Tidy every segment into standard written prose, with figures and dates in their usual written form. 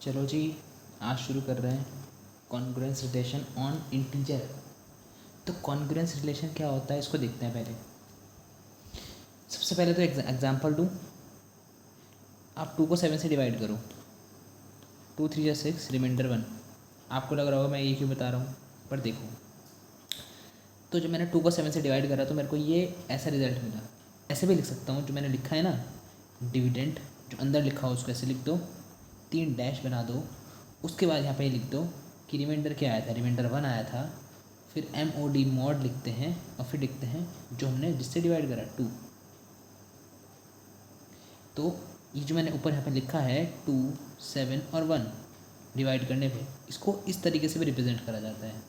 चलो जी, आज शुरू कर रहे हैं कॉन्ग्रुएंस रिलेशन ऑन इंटीजर। तो कॉन्ग्रुएंस रिलेशन क्या होता है इसको देखते हैं। पहले सबसे पहले तो एग्जांपल दूँ। आप 2 को 7 से डिवाइड करो, 2 3 6, रिमाइंडर 1। आपको लग रहा होगा मैं ये क्यों बता रहा हूँ, पर देखो। तो जब मैंने 2 को 7 से डिवाइड करा तो मेरे को ये ऐसा रिजल्ट मिला। ऐसे भी लिख सकता हूँ, जो मैंने लिखा है ना डिविडेंड, जो अंदर लिखा हो उसको ऐसे लिख दो, 3 डैश बना दो। उसके बाद यहाँ पे लिख दो कि रिमाइंडर क्या आया था, रिमाइंडर 1 आया था। फिर MOD मॉड लिखते हैं और फिर लिखते हैं जो हमने जिससे डिवाइड करा 2। तो ये जो मैंने ऊपर यहाँ पे लिखा है 2 7 और 1 डिवाइड करने पे, इसको इस तरीके से भी रिप्रेजेंट करा जाता है।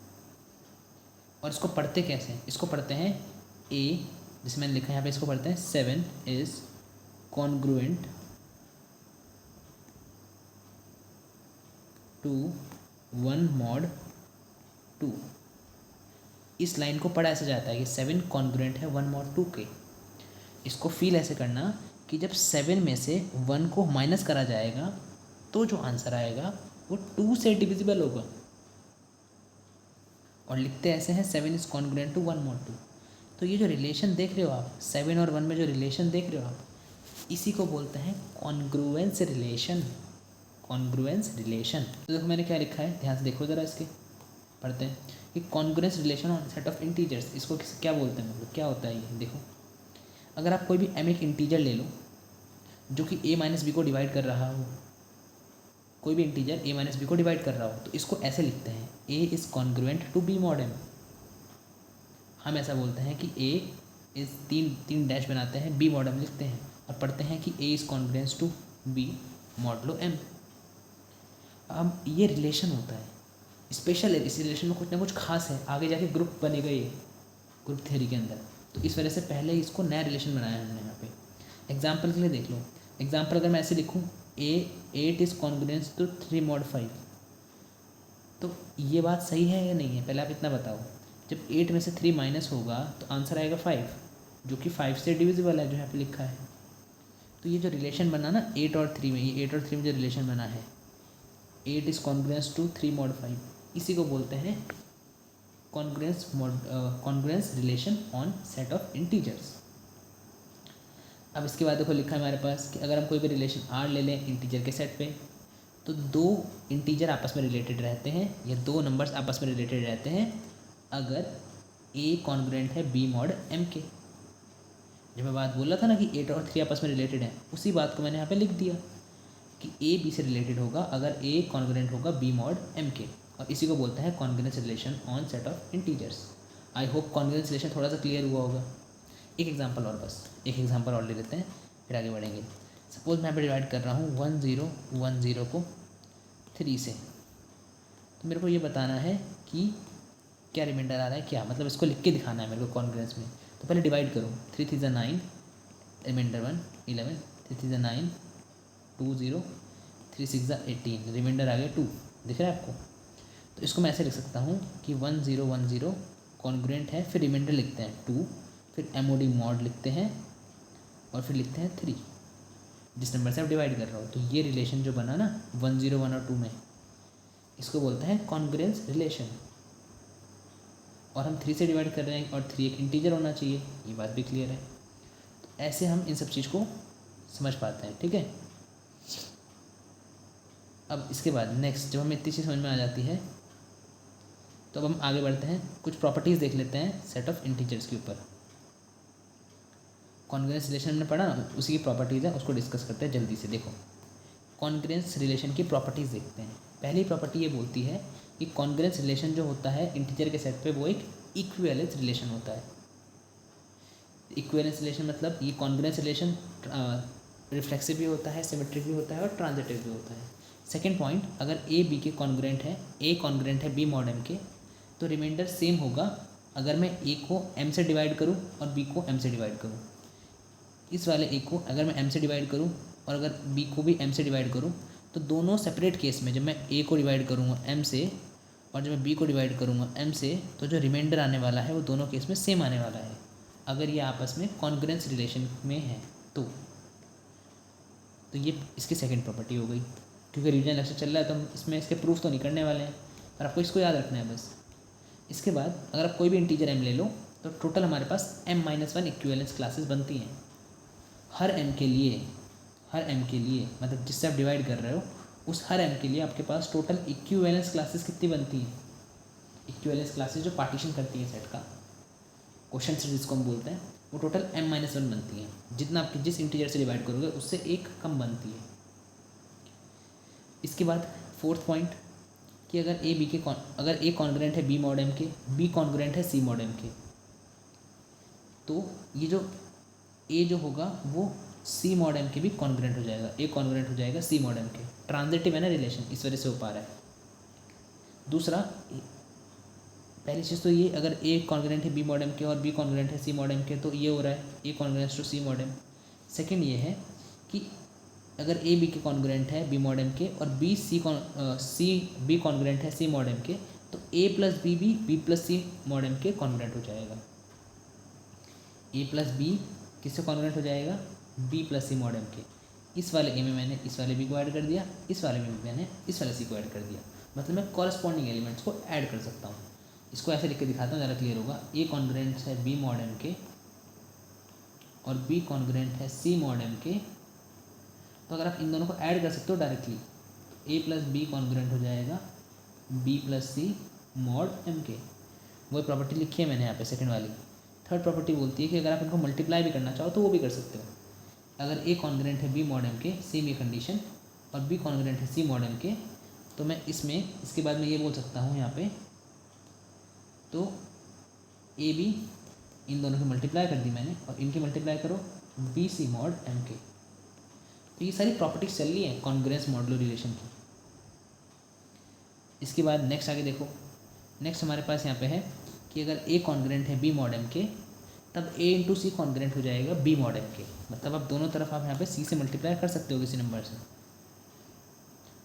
और इसको पढ़ते कैसे हैं, इसको पढ़ते हैं A, जिसे मैंने लिखा है यहाँ पे, इसको पढ़ते हैं 7 इज़ कॉन्ग्रुएंट टू 1 mod 2। इस लाइन को पढ़ा ऐसे जाता है कि 7 कॉन्ग्रुएंट है 1 mod 2 के। इसको फील ऐसे करना कि जब 7 में से 1 को माइनस करा जाएगा तो जो आंसर आएगा वो 2 से डिविजिबल होगा। और लिखते ऐसे हैं 7 इज़ कॉन्ग्रुएंट टू 1 mod 2। तो ये जो रिलेशन देख रहे हो आप, 7 और 1 में जो रिलेशन देख रहे हो आप, इसी को बोलते हैं कॉन्ग्रुएंस रिलेशन। Congruence relation. तो देखो मैंने क्या लिखा है, ध्यान से देखो ज़रा, इसके पढ़ते हैं कि congruence relation on set of integers. इसको क्या बोलते हैं, मतलब क्या होता है ये देखो। अगर आप कोई भी एक इंटीजर ले लो जो कि a माइनस बी को डिवाइड कर रहा हो, कोई भी इंटीजर a माइनस बी को डिवाइड कर रहा हो, तो इसको ऐसे लिखते हैं a is congruent to b mod m। हम ऐसा बोलते हैं कि a इज़ तीन डैश बनाते हैं, b mod m लिखते हैं और पढ़ते हैं कि a is congruence to b modulo m। अब ये रिलेशन होता है स्पेशल है, इस रिलेशन में कुछ ना कुछ खास है, आगे जाके ग्रुप बनेगा ये ग्रुप थ्योरी के अंदर। तो इस वजह से पहले इसको नया रिलेशन बनाया है हमने यहाँ पे। एग्जाम्पल के लिए देख लो। एग्जाम्पल अगर मैं ऐसे लिखूँ A8 is congruence to 3 mod 5, तो ये बात सही है या नहीं है, पहले आप इतना बताओ। जब 8 में से 3 माइनस होगा तो आंसर आएगा 5, जो कि 5 से डिविजिबल है जो यहाँ पे लिखा है। तो ये जो रिलेशन बना ना 8 और 3 में, ये 8 और 3 में जो रिलेशन बना है 8 इज़ कॉन्ग्रुएंस टू 3 mod 5, इसी को बोलते हैं congruence relation on set of integers. अब इसके बाद देखो लिखा है हमारे पास कि अगर हम कोई भी रिलेशन R ले लें इंटीजर के सेट पे, तो 2 इंटीजर आपस में रिलेटेड रहते हैं या 2 नंबर्स आपस में रिलेटेड रहते हैं अगर A कॉन्ग्रुएंट है B mod M के। जब मैं बात बोल रहा था ना कि 8 और 3 आपस में रिलेटेड है, उसी बात को मैंने यहाँ पे लिख दिया कि A B से रिलेटेड होगा अगर A कॉन्ग्रुएंट होगा B mod M के। और इसी को बोलते हैं congruence relation on set of integers. I hope congruence relation थोड़ा सा क्लियर हुआ होगा। एक एग्जांपल और, बस एक एग्जांपल और ले लेते हैं फिर आगे बढ़ेंगे। सपोज मैं यहाँ पे डिवाइड कर रहा हूँ 1 0 1 0 को 3 से। तो मेरे को ये बताना है कि क्या रिमाइंडर आ रहा है, क्या मतलब इसको लिख के दिखाना है मेरे को कॉन्ग्रुएंस में। तो पहले डिवाइड करो, 3 3 9, रिमाइंडर 1 11, 3 3 9 2 0, 3 6 18, रिमाइंडर आ गया 2। दिख रहा है आपको। तो इसको मैं ऐसे लिख सकता हूँ कि 1 0 1 0 कॉन्ग्रुएंट है, फिर रिमाइंडर लिखते हैं 2, फिर MOD मॉड लिखते हैं और फिर लिखते हैं 3, जिस नंबर से आप डिवाइड कर रहे हो। तो ये रिलेशन जो बना ना 1 0 1 और 2 में, इसको बोलते हैं कॉन्ग्रुएंस रिलेशन। और हम 3 से डिवाइड कर रहे हैं और 3 एक इंटीजर होना चाहिए, ये बात भी क्लियर है। तो ऐसे हम इन सब चीज़ को समझ पाते हैं, ठीक है। अब इसके बाद नेक्स्ट जब हमें इतनी चीज़ समझ में आ जाती है तो अब हम आगे बढ़ते हैं, कुछ प्रॉपर्टीज़ देख लेते हैं सेट ऑफ इंटीजर्स के ऊपर। कॉन्ग्रुएंस रिलेशन हमने पढ़ा ना, उसी की प्रॉपर्टीज़ है, उसको डिस्कस करते हैं जल्दी से। देखो कॉन्ग्रुएंस रिलेशन की प्रॉपर्टीज़ देखते हैं। पहली प्रॉपर्टी ये बोलती है कि कॉन्ग्रुएंस रिलेशन जो होता है इंटीजर के सेट पे वो एक इक्विवेलेंस रिलेशन होता है। इक्विवेलेंस रिलेशन मतलब ये कॉन्ग्रुएंस रिलेशन रिफ्लेक्सिव भी होता है, सिमेट्रिक भी होता है और ट्रांजिटिव भी होता है। सेकेंड पॉइंट, अगर A B के कॉन्ग्रुएंट है, A कॉन्ग्रुएंट है B mod M के, तो रिमाइंडर सेम होगा अगर मैं A को M से डिवाइड करूँ और B को M से डिवाइड करूँ। इस वाले A को अगर मैं M से डिवाइड करूँ और अगर B को भी M से डिवाइड करूँ, तो दोनों सेपरेट केस में जब मैं A को डिवाइड करूँगा M से और जब मैं B को डिवाइड करूँगा M से, तो जो रिमाइंडर आने वाला है वो दोनों केस में सेम आने वाला है अगर ये आपस में कॉन्ग्रुएंस रिलेशन में है तो ये इसकी सेकंड प्रॉपर्टी हो गई। क्योंकि रिवीजन लेक्चर चल रहा है तो हम इसमें इसके प्रूफ तो नहीं करने वाले हैं, पर आपको इसको याद रखना है बस। इसके बाद अगर आप कोई भी इंटीजर m ले लो तो टोटल हमारे पास m-1 इक्विवेलेंस क्लासेस बनती हैं। हर m के लिए मतलब जिससे आप डिवाइड कर रहे हो उस हर m के लिए आपके पास टोटल इक्विवेलेंस क्लासेस कितनी बनती हैं। इक्विवेलेंस क्लासेस जो पार्टीशन करती है सेट का, क्वेश्चन सेट जिसको हम बोलते हैं, वो टोटल m-1 बनती हैं। जितना आप जिस इंटीजर से डिवाइड करोगे उससे एक कम बनती है। इसके बाद फोर्थ पॉइंट कि अगर ए कॉन्ग्रुएंट है बी मॉड m के, बी कॉन्ग्रुएंट है सी मॉड m के, तो ये जो ए जो होगा वो सी मॉड m के भी कॉन्ग्रुएंट हो जाएगा, ए कॉन्ग्रुएंट हो जाएगा सी मॉड m के। ट्रांजिटिव है ना रिलेशन, इस वजह से हो पा रहा है। दूसरा, पहली चीज़ तो ये, अगर ए कॉन्ग्रुएंट है बी मॉड m के और बी कॉन्ग्रुएंट है सी मॉड m के, तो ये हो रहा है a congruence to c mod m। Second ये है कि अगर ए बी के कॉन्ग्रुएंट है बी मॉड m के और सी बी कॉन्ग्रुएंट है सी मॉड m के, तो ए प्लस बी भी बी प्लस सी मॉड m के कॉन्ग्रुएंट हो जाएगा। ए प्लस बी किससे कॉन्ग्रुएंट हो जाएगा, बी प्लस सी मॉड m के। इस वाले ए में मैंने इस वाले बी को ऐड कर दिया, इस वाले में मैंने इस वाले सी को ऐड कर दिया, मतलब मैं कॉरस्पॉन्डिंग एलिमेंट्स को ऐड कर सकता हूँ। इसको ऐसे लिख के दिखाता हूँ, ज़्यादा क्लियर होगा। ए कॉन्ग्रुएंट है बी मॉड m के और बी कॉन्ग्रुएंट है सी मॉड m के, तो अगर आप इन दोनों को ऐड कर सकते हो डायरेक्टली, तो ए प्लस बी कॉन्ग्रुएंट हो जाएगा बी प्लस सी मॉड m के। वही प्रॉपर्टी लिखी है मैंने यहाँ पे सेकंड वाली। थर्ड प्रॉपर्टी बोलती है कि अगर आप इनको मल्टीप्लाई भी करना चाहो तो वो भी कर सकते हो। अगर ए कॉन्ग्रुएंट है बी मॉड m के, सेम ये कंडीशन, और बी कॉन्ग्रुएंट है सी मॉड m के, तो मैं इसमें इसके बाद में ये बोल सकता हूँ यहाँ पे, तो ए बी इन दोनों की मल्टीप्लाई कर दी मैंने और इनकी मल्टीप्लाई करो बी सी मॉड m के। तो ये सारी प्रॉपर्टीज चल रही है कॉन्ग्रुएंस मॉडुलो रिलेशन की। इसके बाद नेक्स्ट आगे देखो, नेक्स्ट हमारे पास यहाँ पे है कि अगर ए कॉन्ग्रुएंट है बी मॉड m के, तब ए इंटू सी कॉन्ग्रुएंट हो जाएगा बी मॉड m के। मतलब आप दोनों तरफ आप यहाँ पे सी से मल्टीप्लाई कर सकते हो किसी नंबर से,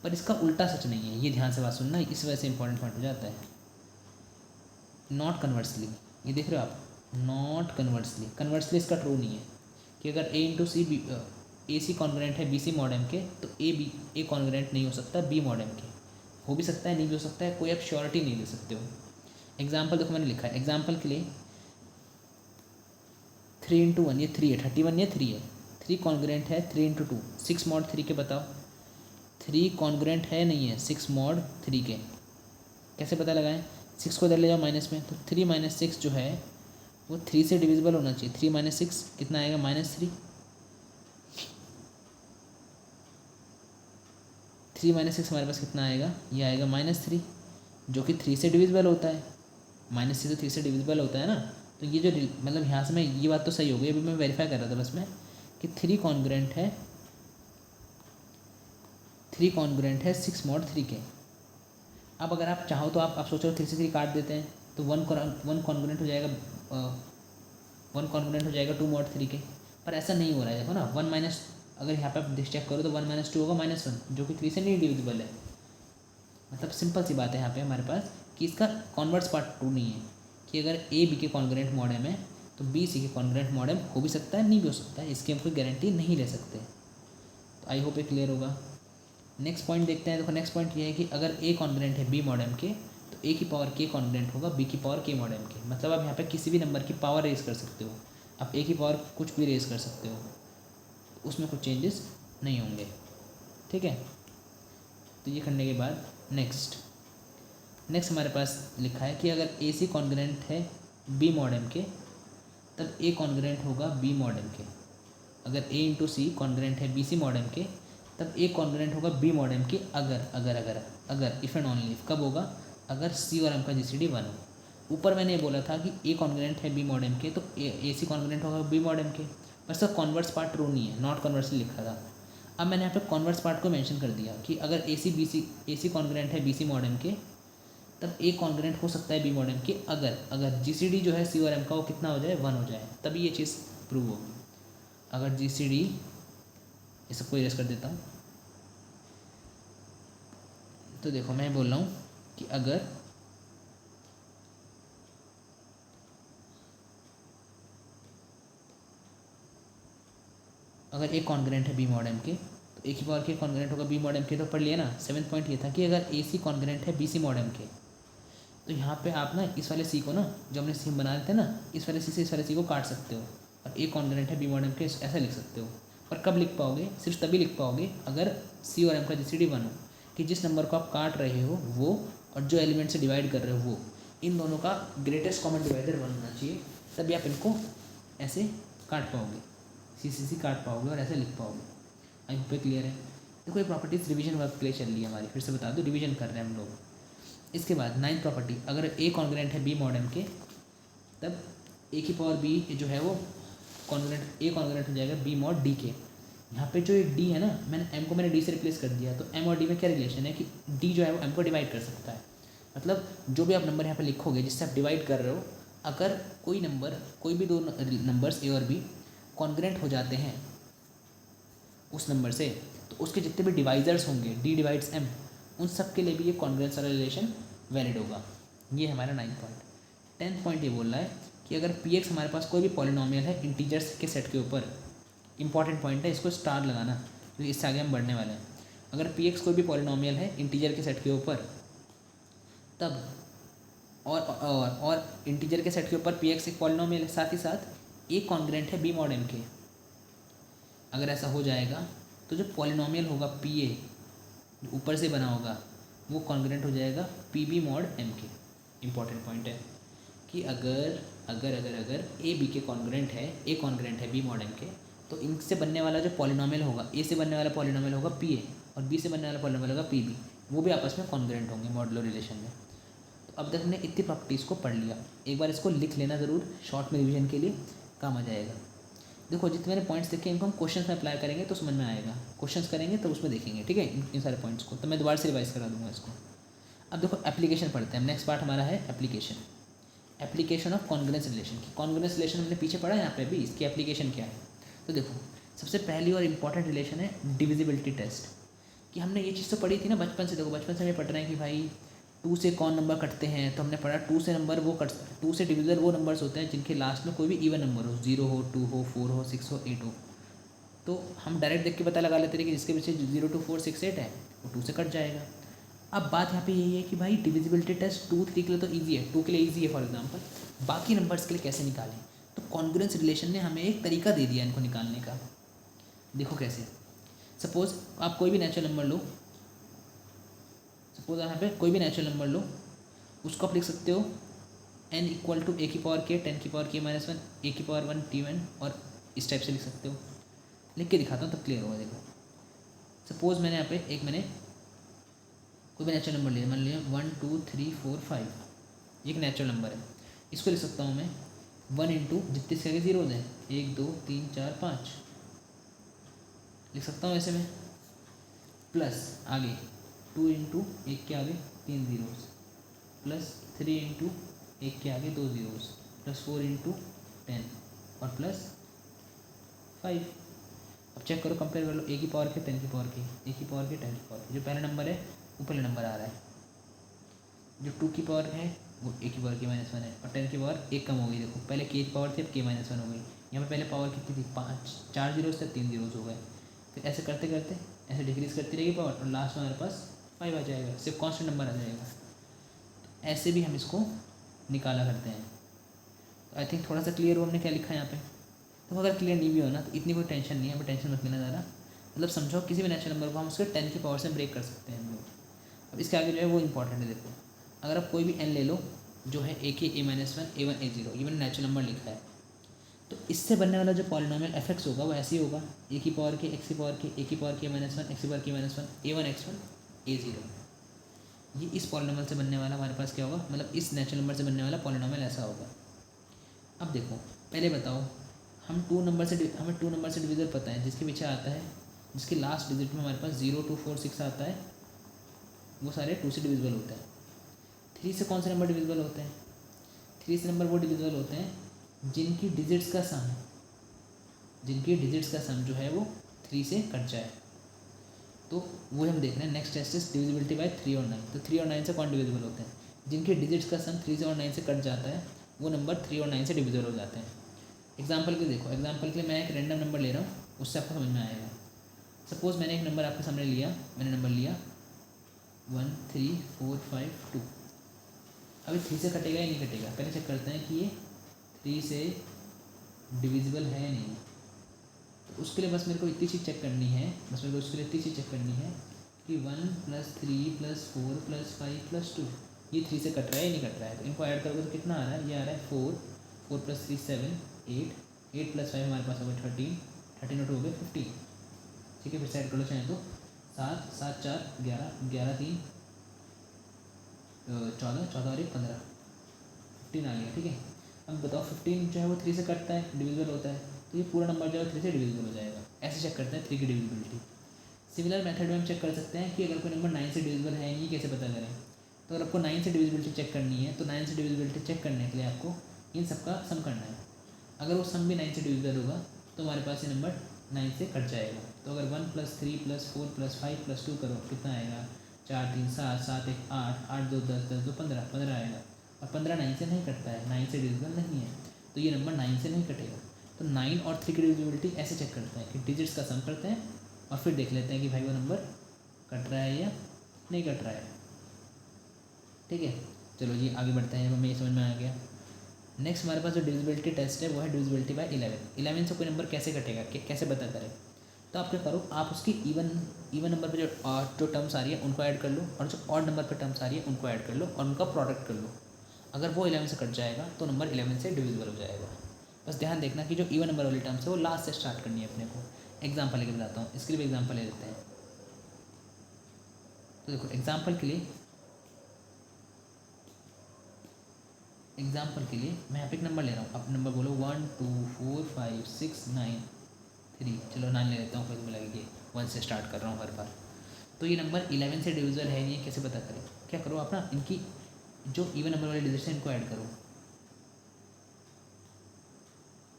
पर इसका उल्टा सच नहीं है, ये ध्यान से बात सुनना, इस वजह से इंपॉर्टेंट पॉइंट हो जाता है। नॉट कन्वर्सली, ये देख रहे हो आप, नॉट कन्वर्सली, कन्वर्सली इसका ट्रू नहीं है कि अगर ए इंटू सी बी ए सी कॉन्ग्रुएंट है बी सी मॉड m के, तो ए कॉन्ग्रुएंट नहीं हो सकता बी मॉड m के। हो भी सकता है, नहीं भी हो सकता है, कोई आप श्योरिटी नहीं दे सकते हो। एग्जाम्पल देखो मैंने लिखा है, एग्जाम्पल के लिए 3 इंटू 1 ये 3 है, 31 ये 3 है, 3 कॉन्ग्रुएंट है 3 इंटू 2, 6 मॉड 3 के। बताओ 3 कॉन्ग्रुएंट है नहीं है 6 मॉड 3 के, कैसे पता लगाएं। 6 को इधर ले जाओ माइनस में, तो 3 माइनस 6 जो है वो 3 से डिविजिबल होना चाहिए। 3 माइनस 6 कितना आएगा, -3। 3 माइनस 6 हमारे पास कितना आएगा, ये आएगा -3, जो कि 3 से डिविजिबल होता है। -3 से 3 से डिविजिबल होता है ना, तो ये जो मतलब यहाँ से मैं, ये बात तो सही हो गई, अभी मैं वेरीफाई कर रहा था बस मैं कि 3 कॉन्ग्रुएंट है 6 मॉड 3 के। अब अगर आप चाहो तो आप सोचो 3 से 3 काट देते हैं तो 1 कॉन्ग्रुएंट हो जाएगा 1 कॉन्ग्रुएंट हो जाएगा 2 मॉड 3 के, पर ऐसा नहीं हो रहा है। देखो ना 1 माइनस, अगर यहाँ पे आप चेक करो तो 1 माइनस 2 होगा -1, जो कि 3 से नहीं डिविजिबल है। मतलब सिंपल सी बात है यहाँ पे हमारे पास कि इसका कॉन्वर्स पार्ट ट्रू नहीं है, कि अगर ए बी के कॉन्ग्रुएंट मॉड m है तो बी सी के कॉन्ग्रुएंट मॉड m हो भी सकता है, नहीं भी हो सकता है, इसकी हम कोई गारंटी नहीं ले सकते। तो आई होप ये क्लियर होगा। नेक्स्ट पॉइंट देखते हैं। देखो नेक्स्ट पॉइंट ये है कि अगर ए कॉन्ग्रुएंट है बी मॉड m के, तो ए की पावर के कॉन्ग्रुएंट होगा बी की पावर के मॉड m के। मतलब आप यहाँ पे किसी भी नंबर की पावर रेज कर सकते हो, आप ए की पावर कुछ भी रेज कर सकते हो, उसमें कुछ चेंजेस नहीं होंगे, ठीक है। तो ये करने के बाद नेक्स्ट हमारे पास लिखा है कि अगर ए सी कॉन्ग्रुएंट है बी मॉड m के, तब ए कॉन्ग्रुएंट होगा बी मॉड m के। अगर ए इंटू सी कॉन्ग्रुएंट है बी सी मॉड m के, तब ए कॉन्ग्रुएंट होगा बी मॉड m के। अगर इफ़ एंड ओनली इफ, कब होगा, अगर सी और m का जीसीडी 1 हो। ऊपर मैंने ये बोला था कि ए कॉन्ग्रुएंट है बी मॉड m के, तो ए सी कॉन्ग्रुएंट होगा बी मॉड m के, पर इसका कॉन्वर्स पार्ट ट्रू नहीं है, नॉट कॉन्वर्सली लिखा था। अब मैंने यहाँ पे कॉन्वर्स पार्ट को मेंशन कर दिया कि अगर ए सी कॉन्ग्रुएंट है बी सी मॉड m के, तब ए कॉन्ग्रुएंट हो सकता है बी मॉड m के, अगर जीसीडी जो है सी और m का वो कितना हो जाए, 1 हो जाए, तभी ये चीज़ प्रूव होगी। अगर जीसीडी, ये सबको इरेज कर देता हूँ, तो देखो मैं बोल रहा हूँ कि अगर ए कॉन्ग्रुएंट है बी मॉड m के, तो ए की पावर के कॉन्ग्रेंट होगा बी मॉड एम के, तो पढ़ लिया ना। 7th पॉइंट ये था कि अगर ए सी कॉन्ग्रेंट है बी सी मॉड एम के, तो यहाँ पे आप ना इस वाले सी को ना, जो हमने सी बना देते हैं ना, इस वाले सी से इस वाले सी को काट सकते हो और ए कॉन्ग्रेंट है बी मॉड एम के, ऐसा लिख सकते हो। और कब लिख पाओगे? सिर्फ तभी लिख पाओगे अगर सी और एम का जीसीडी 1 हो, कि जिस नंबर को आप काट रहे हो वो और जो एलिमेंट से डिवाइड कर रहे हो वो, इन दोनों का ग्रेटेस्ट कॉमन डिवाइडर 1 होना चाहिए, तभी आप इनको ऐसे काट पाओगे, सी काट पाओगे और ऐसे लिख पाओगे। आई होप क्लियर है। देखो ये प्रॉपर्टीज रिवीजन वर्क के लिए चल रही है हमारी, फिर से बता दो, रिवीजन कर रहे हैं हम लोग। इसके बाद 9th प्रॉपर्टी, अगर ए कॉन्ग्रेंट है बी मॉड एम के, तब ए की पावर बी जो है वो कॉन्ग्रेंट ए कॉन्ग्रेंट हो जाएगा बी मॉड डी के। यहाँ पे जो ये डी है ना, मैंने एम को डी से रिप्लेस कर दिया, तो एम और डी में क्या रिलेशन है कि डी जो है वो एम को डिवाइड कर सकता है। मतलब जो भी आप नंबर यहाँ पे लिखोगे जिससे आप डिवाइड कर रहे हो, अगर कोई नंबर, कोई भी दो नंबर्स ए और बी कॉन्ग्रेंट हो जाते हैं उस नंबर से, तो उसके जितने भी डिवाइजर्स होंगे, डी डिवाइड्स एम, उन सब के लिए भी ये कॉन्ग्रेंस वाला रिलेशन वैलिड होगा। ये हमारा 9th पॉइंट। 10th पॉइंट ये बोल रहा है कि अगर पी एक्स हमारे पास कोई भी पॉलिनोमियल है इंटीजर्स के सेट के ऊपर, इंपॉर्टेंट पॉइंट है, इसको स्टार लगाना क्योंकि इससे आगे हम बढ़ने वाले हैं। अगर पी एक्स कोई भी पॉलिनोमियल है इंटीजर के सेट के ऊपर, तब और इंटीजर के सेट के ऊपर पी एक्स एक पॉलिनोमियल है, साथ ही साथ ए कॉन्ग्रेंट है बी मॉड एम के। अगर ऐसा हो जाएगा तो जो पॉलिनोमियल होगा पी ए ऊपर से बना होगा वो कॉन्ग्रेंट हो जाएगा पी बी मॉड एम के। इंपॉर्टेंट पॉइंट है कि अगर अगर अगर अगर ए बी के कॉन्ग्रेंट है, ए कॉन्ग्रेंट है बी मॉड एम के, तो इनसे बनने वाला जो पॉलिनोमियल होगा, ए से बनने वाला पॉलिनोमियल होगा पी ए और बी से बनने वाला पॉलिनोमियल होगा पी बी, वो भी आपस में कॉन्ग्रेंट होंगे मॉडुलो रिलेशन में। तो अब तक हमने इतनी प्रॉपर्टीज़ को पढ़ लिया, एक बार इसको लिख लेना ज़रूर, शॉर्ट में रिवीजन के लिए काम आ जाएगा। देखो जितने मैंने पॉइंट्स देखे इनको हम क्वेश्चंस में अप्लाई करेंगे तो समझ में आएगा, क्वेश्चंस करेंगे तो उसमें देखेंगे, ठीक है, इन सारे पॉइंट्स को। तो मैं दोबारा से रिवाइज करा दूँगा इसको। अब देखो एप्लीकेशन पढ़ते हैं। नेक्स्ट पार्ट हमारा है application. Application of congruence relation की। कॉन्ग्रेंस रिलेशन हमने पीछे पढ़ा है, यहाँ पे भी इसकी एप्लीकेशन क्या है। तो देखो सबसे पहली और इंपॉर्टेंट रिलेशन है डिविजिबिलिटी टेस्ट, कि हमने ये चीज़ तो पढ़ी थी ना बचपन से। देखो बचपन से हमें पढ़ रहे हैं कि भाई 2 से कौन नंबर कटते हैं, तो हमने पढ़ा 2 से नंबर वो कट 2 से डिविजल वो नंबर्स होते हैं जिनके लास्ट में कोई भी इवन नंबर हो, 0 हो, 2 हो, 4 हो, 6 हो, 8 हो। तो हम डायरेक्ट देख के पता लगा लेते थे कि जिसके पीछे 0 2 4 6 8 है वो 2 से कट जाएगा। अब बात यहाँ पे यही है कि भाई डिविजिबिलिटी टेस्ट 2 3 के लिए तो ईजी है, 2 के लिए ईजी है फॉर एग्जाम्पल, बाकी नंबर्स के लिए कैसे निकालें। तो कॉन्ग्रेंस रिलेशन ने हमें एक तरीका दे दिया इनको निकालने का। देखो कैसे, सपोज आप कोई भी नेचुरल नंबर लो, सपोज यहाँ पे कोई भी नेचुरल नंबर लो, उसको आप लिख सकते हो n इक्वल टू ए की पावर के 10 की पावर k-1 ए की पावर 1 t1, और इस टाइप से लिख सकते हो। लिख के दिखाता हूँ तब क्लियर होगा। देखो सपोज मैंने यहाँ पे कोई भी नेचुरल नंबर लिया, मान लिया 1 2 3 4 5, ये एक नेचुरल नंबर है। इसको लिख सकता हूँ मैं 1 इंटू जितने इसके आगे जीरोज हैं, 1 2 3 4 5 लिख सकता हूँ ऐसे में, प्लस आगे 2 इंटू एक के आगे 3 जीरोज, प्लस 3 इंटू एक के आगे 2 जीरोज, प्लस 4 इंटू 10 और प्लस 5। अब चेक करो, कंपेयर कर लो, ए की पावर के 10 की पावर की, ए की पावर के 10 की पावर की। जो पहला नंबर है वो पहले नंबर आ रहा है, जो 2 की पावर है वो ए की पावर k-1 है, और 10 की पावर एक कम हो गई। देखो पहले के की पावर थी, अब k-1 हो गई। यहाँ पे पहले पावर कितनी थी 5, 4 जीरोज थे, 3 जीरोज हो गए। फिर ऐसे करते करते ऐसे डिक्रीज करती रहेगी पावर, और लास्ट में हमारे पास 5 आ जाएगा, सिर्फ कॉन्स्टेंट नंबर आ जाएगा। तो ऐसे भी हम इसको निकाला करते हैं। तो आई थिंक थोड़ा सा क्लियर हो हमने क्या लिखा है यहाँ पे। तो अगर क्लियर नहीं भी हो ना तो इतनी कोई टेंशन नहीं है, हमें टेंशन मत लेना ज़्यादा। मतलब समझो किसी भी नेचुरल नंबर को हम उसके 10 की पावर से ब्रेक कर सकते हैं हम लोग। अब इसके आगे जो है वो इंपॉर्टेंट है। देखो अगर आप कोई भी n ले लो जो है a के a-1 a1 a0, ये मैंने नेचुरल नंबर लिखा है, तो इससे बनने वाला जो पॉलिनोमियल f(x) होगा वो ऐसे ही होगा, a की पावर के x की पावर के a की पावर k-1 x की power k-1 a1 x1 a0। ये इस पॉलिनोमियल से बनने वाला हमारे पास क्या होगा, मतलब इस नेचुरल नंबर से बनने वाला पॉलिनोमियल ऐसा होगा। अब देखो पहले बताओ, हमें 2 नंबर से डिविजल पता है, जिसके पीछे आता है, जिसके लास्ट डिजिट में हमारे पास 0 2 4 6 आता है, वो सारे 2 से डिविजिबल होते हैं। 3 से कौन से नंबर डिविजिबल होते हैं? 3 से नंबर वो डिविजिबल होते हैं जिनकी डिजिट्स का सम जो है वो 3 से कट जाए। तो वो हम देख रहे हैं। Next test is divisibility by 3 और 9। तो 3 और 9 से कौन डिविजिबल होते हैं? जिनके डिजिट्स का सम 3 से और 9 से कट जाता है, वो नंबर 3 और 9 से डिविजिबल हो जाते हैं। एग्जाम्पल के लिए देखो, एग्जाम्पल के लिए मैं एक रैंडम नंबर ले रहा हूँ, उससे आपको समझ में आएगा। सपोज़ मैंने एक नंबर आपके सामने लिया, मैंने नंबर लिया 13452। अभी 3 से कटेगा या नहीं कटेगा, पहले चेक करते हैं कि ये 3 से डिविजिबल है या नहीं। तो उसके लिए बस मेरे को इतनी चीज़ चेक करनी है, बस मेरे को उसके लिए इतनी चीज़ चेक करनी है कि 1 + 3 + 4 + 5 + 2 ये 3 से कट रहा है या नहीं कट रहा है। तो इनको ऐड करोगे तो कितना आ रहा है, ये आ रहा है 4 + 3 7 8 8 + 5 हमारे पास हो गया 13 13 और 2 हो गए 15। ठीक है, फिर से ऐड कर लो चाहें तो 7 7 4 11 11 3 14 14 और 1 15 15 आ गया। ठीक है, अब बताओ 15 जो है वो 3 से कटता है, डिविजिबल होता है, तो ये पूरा नंबर जो है 3 से डिविजिबल हो जाएगा। ऐसे चेक करते हैं 3 की डिविजिबिलिटी। सिमिलर मेथड में हम चेक कर सकते हैं कि अगर कोई नंबर 9 से डिविजिबल है नहीं, कैसे पता करें। तो अगर आपको 9 से डिविजिबिलिटी चेक करनी है तो 9 से डिविजिबिलिटी चेक करने के लिए आपको इन सबका सम करना है। अगर वो सम भी 9 से डिविजिबल होगा तो हमारे पास ये नंबर 9 से कट जाएगा। तो अगर 1 + 3 + 4 + 5 + 2 करो कितना आएगा, 4 3 7 7 1 8 8 2 10 10 2 15 15 आएगा। और 15 9 से नहीं कटता है, 9 से डिविजिबल नहीं है, तो ये नंबर 9 से नहीं कटेगा। तो 9 और 3 की डिविजिबिलिटी ऐसे चेक करते हैं कि डिजिट्स का सम करते हैं और फिर देख लेते हैं कि भाई वो नंबर कट रहा है या नहीं कट रहा है। ठीक है, चलो जी आगे बढ़ते हैं, हमें ये समझ में आ गया। नेक्स्ट हमारे पास जो डिविजिबिलिटी टेस्ट है वो है डिविजिबिलिटी बाय 11। 11 से कोई नंबर कैसे कटेगा, कैसे पता करें। तो आप क्या करो, आप उसकी इवन नंबर पे जो टर्म्स आ रही है उनको ऐड कर लो, और जो ऑड नंबर पे टर्म्स आ रही है उनको ऐड कर लो और उनका प्रोडक्ट कर लो। अगर वो 11 से कट जाएगा तो नंबर 11 से डिविजिबल हो जाएगा। बस ध्यान देखना कि जो इवन नंबर वाली टर्म्स है वो लास्ट से स्टार्ट करनी है अपने को। एग्जाम्पल लेके बताता हूँ, इसके लिए भी एग्जाम्पल ले लेते हैं। तो देखो एग्जाम्पल के लिए मैं यहाँ पे एक नंबर ले रहा हूँ। आप नंबर बोलो 1 2 4 5 6 9 3। चलो 9 ले लेता हूँ, फिर लगेगी 1 से स्टार्ट कर रहा हूँ हर बार। तो ये नंबर 11 से डिविजिबल है नहीं, कैसे पता करें। क्या करो आप ना, इनकी जो इवन नंबर वाले डिजिट्स हैं इनको ऐड करो।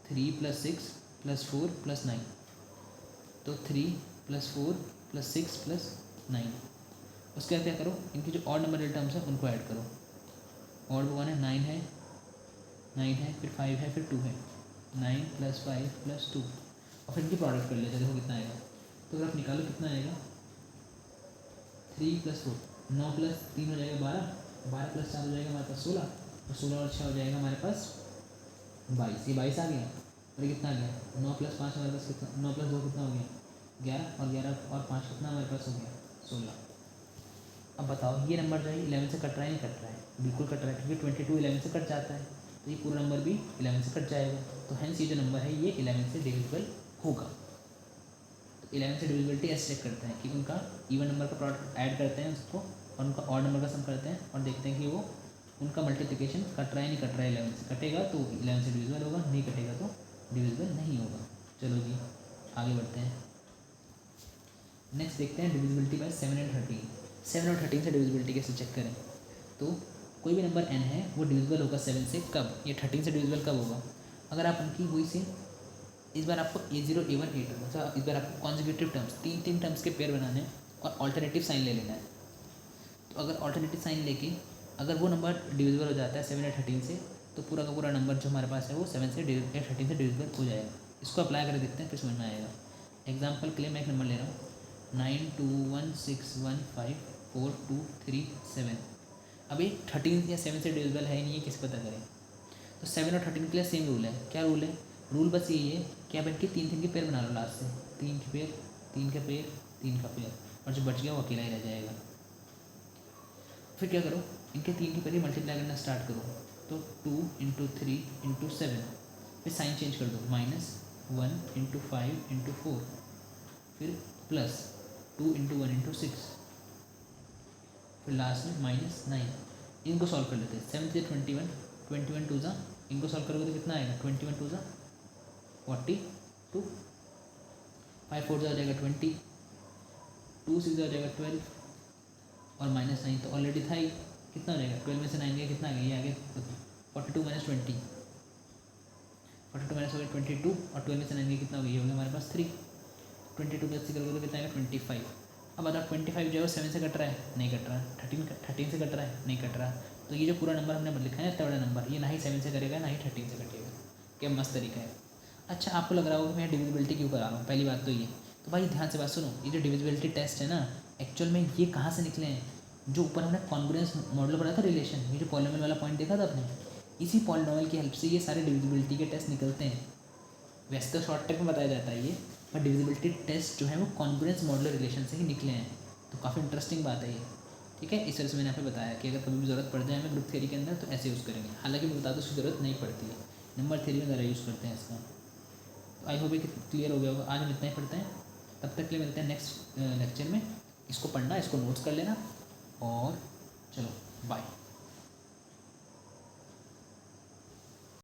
3 + 6 + 4 + 9, तो 3 + 4 + 6 + 9। उसके बाद क्या करो, इनकी जो ऑड नंबर वाले टर्म्स हैं उनको ऐड करो। ऑड वन है 9 है, 9 है, फिर 5 है, फिर 2 है। 9 + 5 + 2 और फिर इनकी प्रोडक्ट कर लेते हैं, देखो कितना आएगा। तो अगर आप निकालो कितना आएगा, 3 + 4 9 + 3 हो जाएगा 12, 12 + 4 हो जाएगा हमारे पास 16, और 16 और 6 हो जाएगा हमारे पास 22। ये 22 आ गया। और ये कितना आ गया, 9 + 5 हमारे पास कितना, 9 + 2 कितना हो गया 11, और 11 और 5 कितना हमारे पास हो गया 16। अब बताओ ये नंबर जो है 11 से कट रहा है नहीं कट रहा है, बिल्कुल कट रहा है, क्योंकि 22 11 से कट जाता है, तो ये पूरा नंबर भी 11 से कट जाएगा। तो हैंस ये जो नंबर है ये 11 से डिविजिबल होगा। तो 11 से डिविजिबिलिटी ऐसे चेक करते हैं कि उनका इवन नंबर का प्रोडक्ट ऐड करते हैं उसको, और उनका ऑड नंबर का सम करते हैं और देखते हैं कि वो उनका मल्टीप्लिकेशन कट रहा है नहीं कट रहा है। 11 से कटेगा तो 11 से डिविजिबल होगा, नहीं कटेगा तो डिविजिबल नहीं होगा। चलो जी आगे बढ़ते हैं। नेक्स्ट देखते हैं डिविजिबिलिटी बाय 7 और 13। 7 और 13 से डिविजिबिलिटी कैसे चेक करें। तो कोई भी नंबर n है वो डिविजिबल होगा 7 से कब, ये 13 से डिविजिबल कब होगा, अगर आप उनकी वही से इस बार आपको A0 A1 A2 मतलब इस बार आपको कॉन्जिक्यूटिव टर्म्स 3 टर्म्स के पेयर बनाने हैं और ऑल्टरनेटिव साइन ले लेना है। तो अगर ऑल्टरनेटिव साइन लेके अगर वो नंबर डिविजिबल हो जाता है 7 या 13 से, तो पूरा का पूरा नंबर जो हमारे पास है वो 7 से या 13 से डिविजिबल हो जाएगा। इसको अप्लाई करके देखते हैं फिर समझ में आएगा। एग्जाम्पल के लिए मैं एक नंबर ले रहा हूँ 9216154237। अभी 13 या 7 से डिविजिबल है नहीं, ये कैसे पता करें। तो 7 और 13 के लिए सेम रूल है। क्या रूल है, रूल बस यही है कि आप इनके 3 के पेयर बना लो लास्ट से, 3 के पेयर 3 का पेयर 3 का पेयर, और जो बच गया वो अकेला ही रह जाएगा। फिर क्या करो, इनके 3 के पेयर मल्टीप्लाई करना स्टार्ट करो। तो 2 × 3 × 7, फिर साइन चेंज कर दो, -1 × 5 × 4, फिर +2 × 1 × 6, फिर लास्ट में -9। इनको सॉल्व कर लेते हैं। 7 से 21 21 2 ज़ा, इनको सॉल्व करोगे तो कितना आएगा 21 2 ज़ा 42, 5 4 ज़ा हो जाएगा 20, 2 6 हो जाएगा 12, और -9 तो ऑलरेडी था ही, कितना हो जाएगा 12 में से 9 गया कितना आ गया, ये आ गया 42 - 20, 42 माइनस हो गया 22, और 12 में से 9 गया कितना हो गया, ये हो गया हमारे पास 3। 22 प्लस 3 करोगे तो कितना आएगा 25। अब बताओ 25 जो है 7 से कट रहा है नहीं कट रहा, 13 से कट रहा है नहीं कट रहा। तो ये जो पूरा नंबर हमने लिखा है इतना बड़ा नंबर, ये ना ही 7 से करेगा ना ही 13 से कटेगा। क्या मस्त तरीका है। अच्छा आपको लग रहा होगा मैं डिविजिबिलिटी क्यों करा रहा हूँ, पहली बात तो ये तो भाई ध्यान से बात सुनो, ये जो डिविजिबिलिटी टेस्ट है ना, एक्चुअल में ये कहाँ से निकले हैं? जो ऊपर हमने कॉन्ग्रुएंस मॉडल पढ़ा था रिलेशन, ये जो पॉलिनोमियल वाला पॉइंट देखा था आपने, इसी पॉलिनोमियल की हेल्प से ये सारे डिविजिबिलिटी के टेस्ट निकलते हैं। वैसे तो शॉर्ट ट्रिक में बताया जाता है ये, पर डिविजिबिलिटी टेस्ट जो है वो कॉन्ग्रुएंस मॉडल रिलेशन से ही निकले हैं। तो काफ़ी इंटरेस्टिंग बात है ये, ठीक है। इस तरह से मैंने यहाँ पे बताया कि अगर कभी भी ज़रूरत पड़ जाए हमें ग्रुप थ्योरी के अंदर तो ऐसे यूज़ करेंगे। हालांकि मैं बता दूँ उसकी ज़रूरत नहीं पड़ती है, नंबर थ्योरी में ज़रा यूज़ करते हैं इसका। तो आई होप ये क्लियर हो गया होगा। आज हम इतना ही पढ़ते हैं, तब तक के लिए मिलते हैं नेक्स्ट लेक्चर में। इसको पढ़ना, इसको नोट्स कर लेना, और चलो बाय।